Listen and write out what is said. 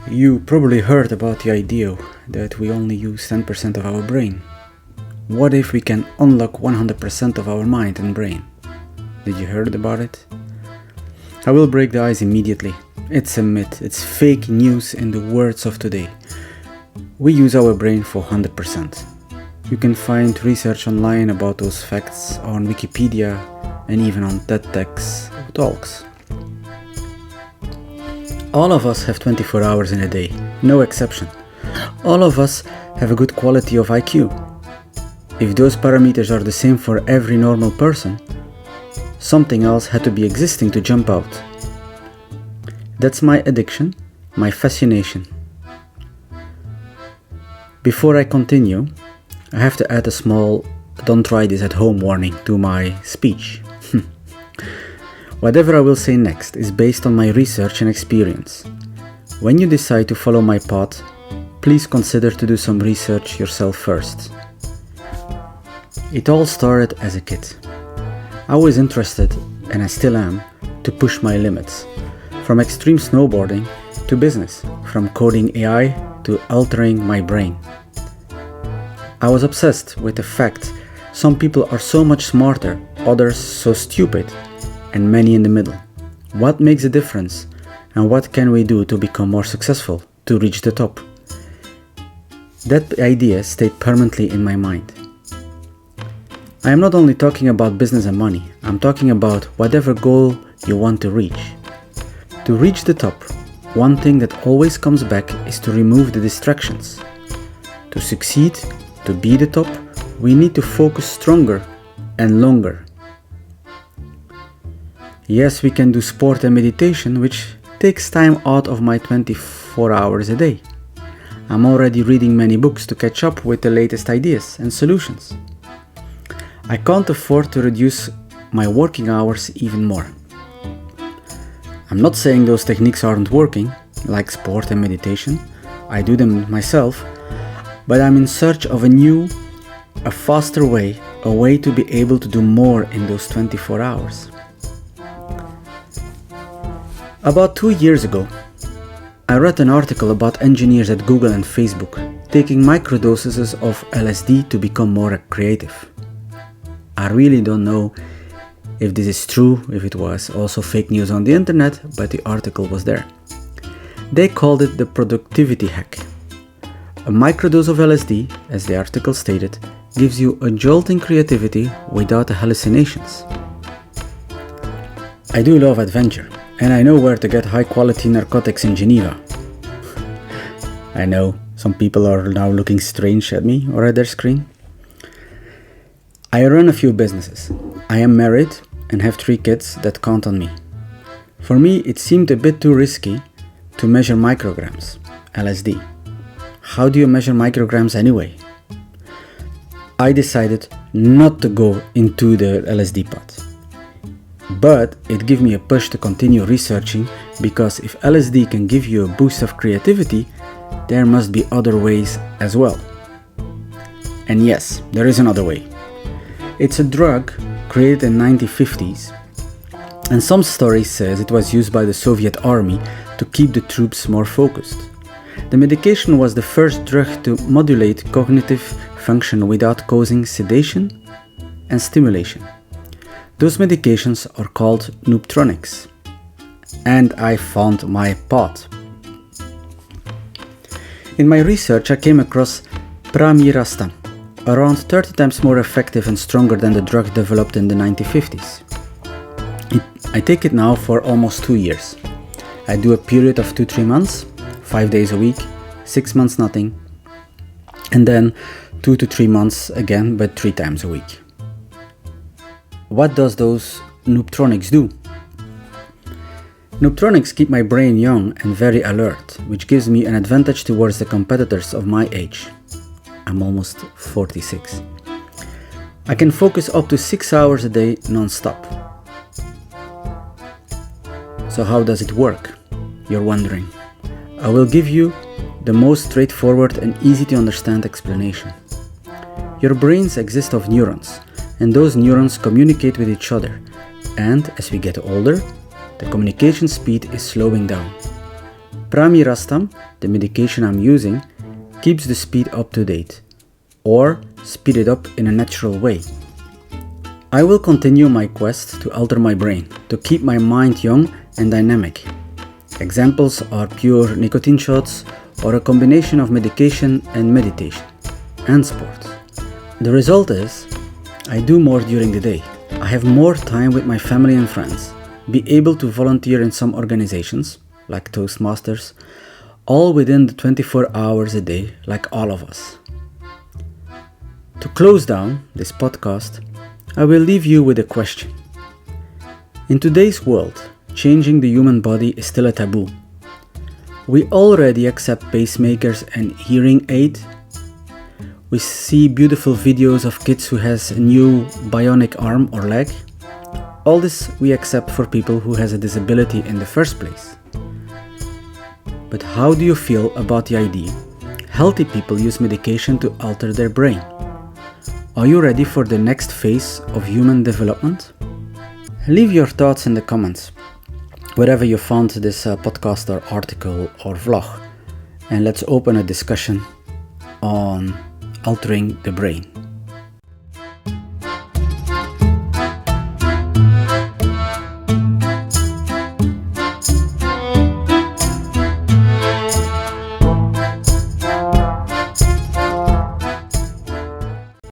You probably heard about the idea that we only use 10% of our brain. What if we can unlock 100% of our mind and brain? Did you heard about it? I will break the ice immediately. It's a myth, it's fake news in the words of today. We use our brain for 100%. You can find research online about those facts on Wikipedia and even on TedX talks. All of us have 24 hours in a day, no exception. All of us have a good quality of IQ. If those parameters are the same for every normal person, something else had to be existing to jump out. That's my addiction, my fascination. Before I continue, I have to add a small "don't try this at home" warning to my speech. Whatever I will say next is based on my research and experience. When you decide to follow my path, please consider to do some research yourself first. It all started as a kid. I was interested, and I still am, to push my limits. From extreme snowboarding to business, from coding AI to altering my brain. I was obsessed with the fact some people are so much smarter, others so stupid, and many in the middle. What makes a difference, and what can we do to become more successful, to reach the top? That idea stayed permanently in my mind. I am not only talking about business and money, I'm talking about whatever goal you want to reach. To reach the top, one thing that always comes back is to remove the distractions. To succeed, to be the top, we need to focus stronger and longer. Yes, we can do sport and meditation, which takes time out of my 24 hours a day. I'm already reading many books to catch up with the latest ideas and solutions. I can't afford to reduce my working hours even more. I'm not saying those techniques aren't working, like sport and meditation. I do them myself, but I'm in search of a new, a faster way, a way to be able to do more in those 24 hours. About 2 years ago, I read an article about engineers at Google and Facebook taking microdoses of LSD to become more creative. I really don't know if this is true, if it was also fake news on the internet, but the article was there. They called it the productivity hack. A microdose of LSD, as the article stated, gives you a jolt in creativity without the hallucinations. I do love adventure, and I know where to get high-quality narcotics in Geneva. I know, some people are now looking strange at me or at their screen. I run a few businesses. I am married and have 3 kids that count on me. For me, it seemed a bit too risky to measure micrograms, LSD. How do you measure micrograms anyway? I decided not to go into the LSD path. But it gave me a push to continue researching, because if LSD can give you a boost of creativity, there must be other ways as well. And yes, there is another way. It's a drug created in 1950s, and some stories says it was used by the Soviet army to keep the troops more focused. The medication was the first drug to modulate cognitive function without causing sedation and stimulation. Those medications are called nooptronics, and I found my path. In my research, I came across pramirastam, around 30 times more effective and stronger than the drug developed in the 1950s. I take it now for almost 2 years. I do a period of 2-3 months, 5 days a week, 6 months nothing, and then 2 to 3 months again, but 3 times a week. What does those nooptronics do? Nooptronics keep my brain young and very alert, which gives me an advantage towards the competitors of my age. I'm almost 46. I can focus up to 6 hours a day non-stop. So how does it work? You're wondering. I will give you the most straightforward and easy to understand explanation. Your brains exist of neurons, and those neurons communicate with each other, and as we get older, the communication speed is slowing down. Pramirastam, the medication I'm using, keeps the speed up to date, or speed it up in a natural way. I will continue my quest to alter my brain, to keep my mind young and dynamic. Examples are pure nicotine shots or a combination of medication and meditation, and sport. The result is, I do more during the day. I have more time with my family and friends, be able to volunteer in some organizations, like Toastmasters, all within the 24 hours a day, like all of us. To close down this podcast, I will leave you with a question. In today's world, changing the human body is still a taboo. We already accept pacemakers and hearing aid. We see beautiful videos of kids who has a new bionic arm or leg. All this we accept for people who has a disability in the first place. But how do you feel about the idea? Healthy people use medication to alter their brain. Are you ready for the next phase of human development? Leave your thoughts in the comments, wherever you found this podcast or article or vlog, and let's open a discussion on altering the brain.